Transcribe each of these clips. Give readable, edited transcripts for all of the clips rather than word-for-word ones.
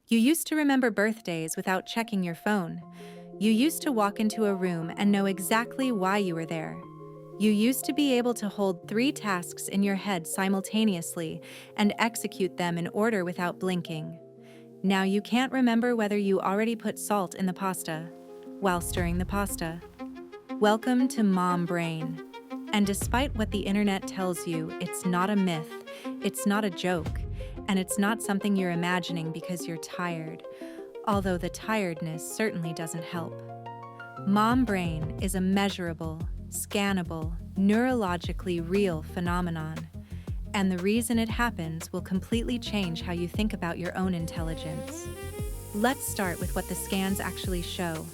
You used to remember birthdays without checking your phone. You used to walk into a room and know exactly why you were there. You used to be able to hold 3 tasks in your head simultaneously and execute them in order without blinking. Now you can't remember whether you already put salt in the pasta while stirring the pasta. Welcome to Mom Brain. And despite what the internet tells you, it's not a myth, it's not a joke, and it's not something you're imagining because you're tired, although the tiredness certainly doesn't help. Mom Brain is a measurable, scannable, neurologically real phenomenon, and the reason it happens will completely change how you think about your own intelligence. Let's start with what the scans actually show.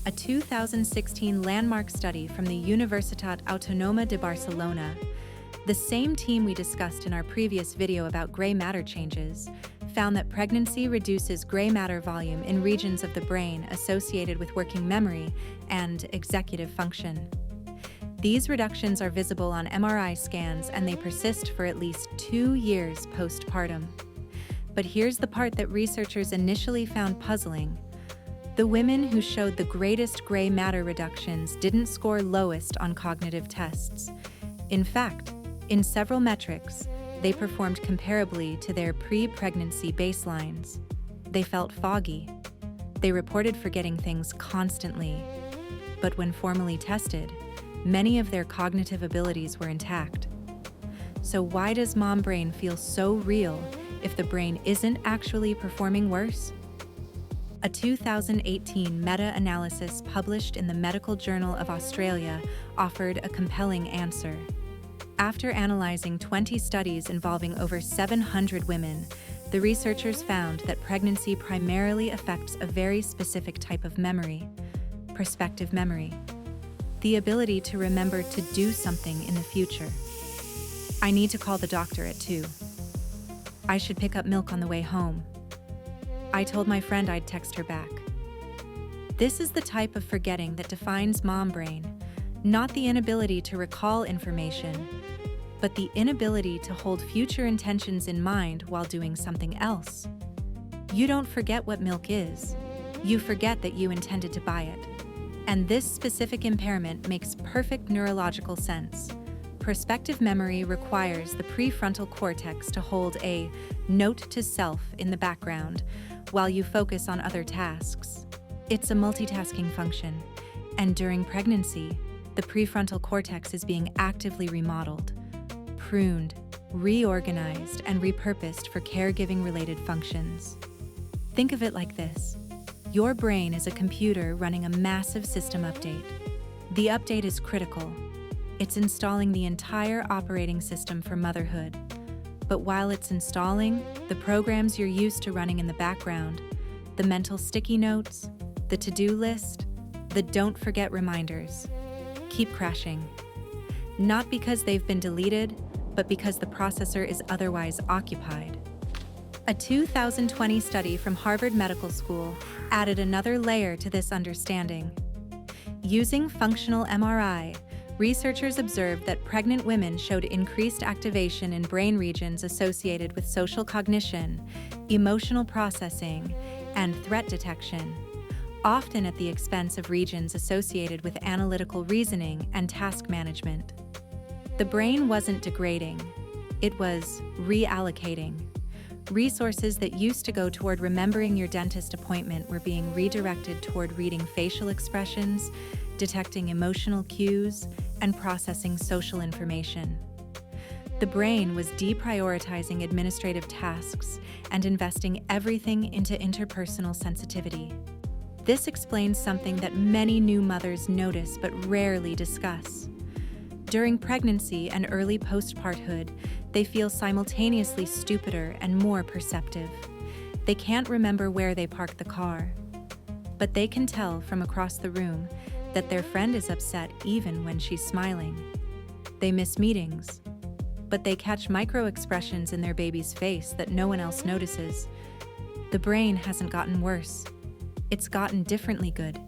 A 2016 landmark study from the Universitat Autònoma de Barcelona, the same team we discussed in our previous video about gray matter changes, found that pregnancy reduces gray matter volume in regions of the brain associated with working memory and executive function. These reductions are visible on MRI scans and they persist for at least 2 years postpartum. But here's the part that researchers initially found puzzling. The women who showed the greatest gray matter reductions didn't score lowest on cognitive tests. In fact, in several metrics, they performed comparably to their pre-pregnancy baselines. They felt foggy. They reported forgetting things constantly. But when formally tested, many of their cognitive abilities were intact. So why does mom brain feel so real if the brain isn't actually performing worse? A 2018 meta-analysis published in the Medical Journal of Australia offered a compelling answer. After analyzing 20 studies involving over 700 women, the researchers found that pregnancy primarily affects a very specific type of memory, prospective memory, the ability to remember to do something in the future. I need to call the doctor at 2. I should pick up milk on the way home. I told my friend I'd text her back. This is the type of forgetting that defines mom brain, not the inability to recall information, but the inability to hold future intentions in mind while doing something else. You don't forget what milk is. You forget that you intended to buy it. And this specific impairment makes perfect neurological sense. Prospective memory requires the prefrontal cortex to hold a note to self in the background while you focus on other tasks. It's a multitasking function, and during pregnancy, the prefrontal cortex is being actively remodeled, pruned, reorganized, and repurposed for caregiving-related functions. Think of it like this. Your brain is a computer running a massive system update. The update is critical. It's installing the entire operating system for motherhood. But while it's installing, the programs you're used to running in the background, the mental sticky notes, the to-do list, the don't forget reminders, keep crashing. Not because they've been deleted, but because the processor is otherwise occupied. A 2020 study from Harvard Medical School added another layer to this understanding. Using functional MRI, researchers observed that pregnant women showed increased activation in brain regions associated with social cognition, emotional processing, and threat detection, often at the expense of regions associated with analytical reasoning and task management. The brain wasn't degrading, it was reallocating. Resources that used to go toward remembering your dentist appointment were being redirected toward reading facial expressions, detecting emotional cues, and processing social information. The brain was deprioritizing administrative tasks and investing everything into interpersonal sensitivity. This explains something that many new mothers notice but rarely discuss. During pregnancy and early postparthood, they feel simultaneously stupider and more perceptive. They can't remember where they parked the car, but they can tell from across the room that their friend is upset even when she's smiling. They miss meetings, but they catch micro-expressions in their baby's face that no one else notices. The brain hasn't gotten worse. It's gotten differently good.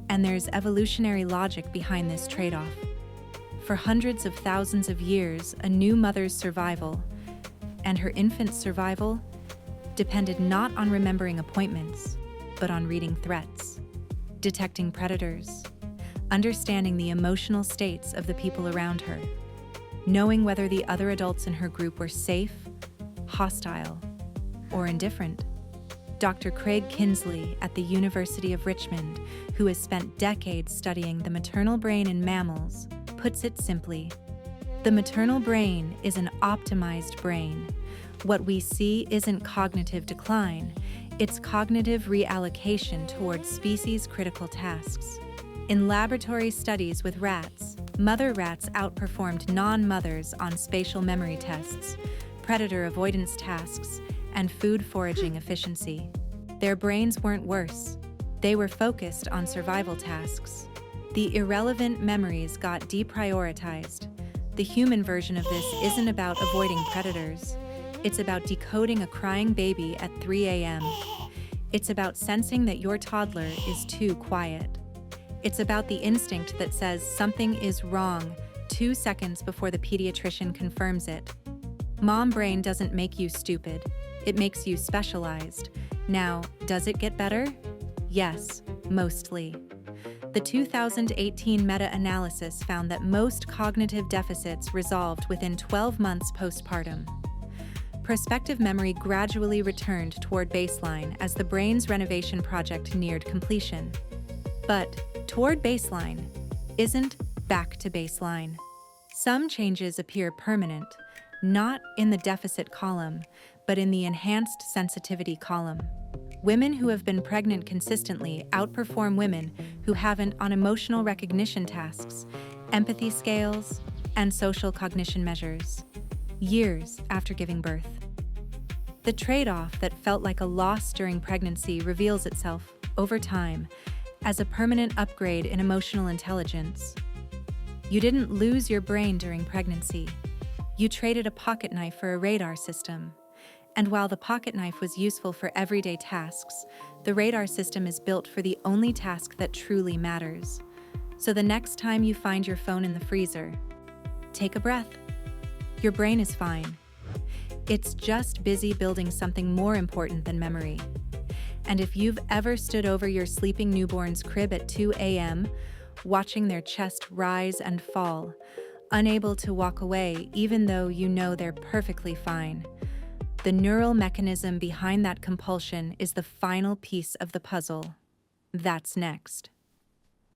And there's evolutionary logic behind this trade-off. For hundreds of thousands of years, a new mother's survival and her infant's survival depended not on remembering appointments, but on reading threats, detecting predators, understanding the emotional states of the people around her, knowing whether the other adults in her group were safe, hostile, or indifferent. Dr. Craig Kinsley at the University of Richmond, who has spent decades studying the maternal brain in mammals, puts it simply: the maternal brain is an optimized brain. What we see isn't cognitive decline, it's cognitive reallocation towards species-critical tasks. In laboratory studies with rats, mother rats outperformed non-mothers on spatial memory tests, predator avoidance tasks, and food foraging efficiency. Their brains weren't worse. They were focused on survival tasks. The irrelevant memories got deprioritized. The human version of this isn't about avoiding predators. It's about decoding a crying baby at 3 a.m. It's about sensing that your toddler is too quiet. It's about the instinct that says something is wrong 2 seconds before the pediatrician confirms it. Mom brain doesn't make you stupid. It makes you specialized. Now, does it get better? Yes, mostly. The 2018 meta-analysis found that most cognitive deficits resolved within 12 months postpartum. Prospective memory gradually returned toward baseline as the brain's renovation project neared completion. But toward baseline isn't back to baseline. Some changes appear permanent, not in the deficit column, but in the enhanced sensitivity column. Women who have been pregnant consistently outperform women who haven't on emotional recognition tasks, empathy scales, and social cognition measures, years after giving birth. The trade-off that felt like a loss during pregnancy reveals itself, over time, as a permanent upgrade in emotional intelligence. You didn't lose your brain during pregnancy. You traded a pocket knife for a radar system. And while the pocket knife was useful for everyday tasks, the radar system is built for the only task that truly matters. So the next time you find your phone in the freezer, take a breath. Your brain is fine. It's just busy building something more important than memory. And if you've ever stood over your sleeping newborn's crib at 2 a.m., watching their chest rise and fall, unable to walk away even though you know they're perfectly fine, the neural mechanism behind that compulsion is the final piece of the puzzle. That's next.